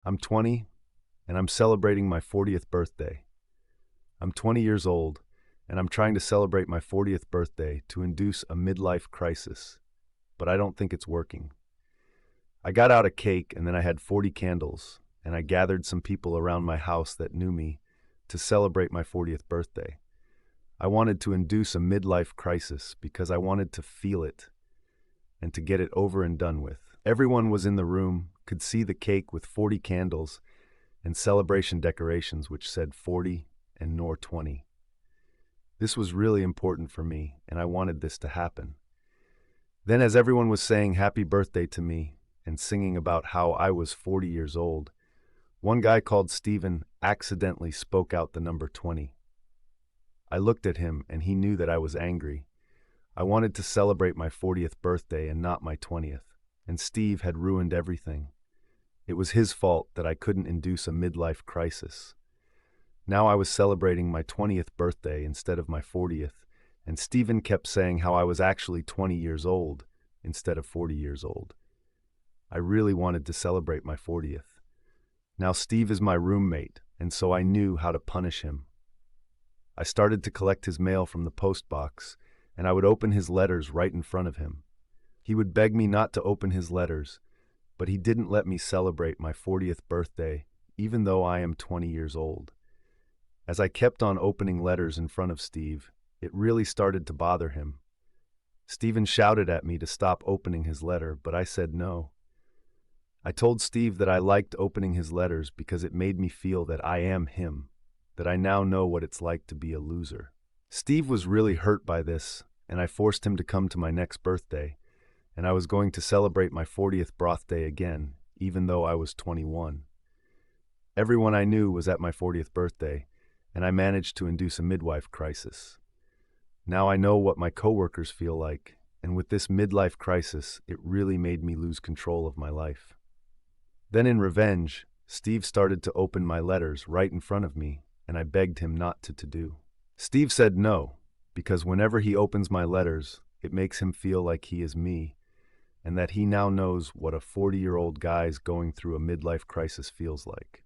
I'm 20, and I'm celebrating my 40th birthday. I'm 20 years old, and I'm trying to celebrate my 40th birthday to induce a midlife crisis, but I don't think it's working. I got out a cake, and then I had 40 candles, and I gathered some people around my house that knew me to celebrate my 40th birthday. I wanted to induce a midlife crisis because I wanted to feel it and to get it over and done with. Everyone was in the room, could see the cake with 40 candles and celebration decorations which said 40 and nor 20. This was really important for me, and I wanted this to happen. Then, as everyone was saying happy birthday to me and singing about how I was 40 years old, one guy called Stephen accidentally spoke out the number 20. I looked at him, and he knew that I was angry. I wanted to celebrate my 40th birthday and not my 20th, and Steve had ruined everything. It was his fault that I couldn't induce a midlife crisis. Now I was celebrating my 20th birthday instead of my 40th, and Stephen kept saying how I was actually 20 years old instead of 40 years old. I really wanted to celebrate my 40th. Now Steve is my roommate, and so I knew how to punish him. I started to collect his mail from the post box, and I would open his letters right in front of him. He would beg me not to open his letters, but he didn't let me celebrate my 40th birthday, even though I am 20 years old. As I kept on opening letters in front of Steve, it really started to bother him. Stephen shouted at me to stop opening his letter, but I said no. I told Steve that I liked opening his letters because it made me feel that I am him, that I now know what it's like to be a loser. Steve was really hurt by this, and I forced him to come to my next birthday, and I was going to celebrate my 40th birthday again, even though I was 21. Everyone I knew was at my 40th birthday, and I managed to induce a midlife crisis. Now I know what my coworkers feel like, and with this midlife crisis, it really made me lose control of my life. Then in revenge, Steve started to open my letters right in front of me, and I begged him not to do. Steve said no, because whenever he opens my letters, it makes him feel like he is me, and that he now knows what a 40-year-old guy's going through a midlife crisis feels like.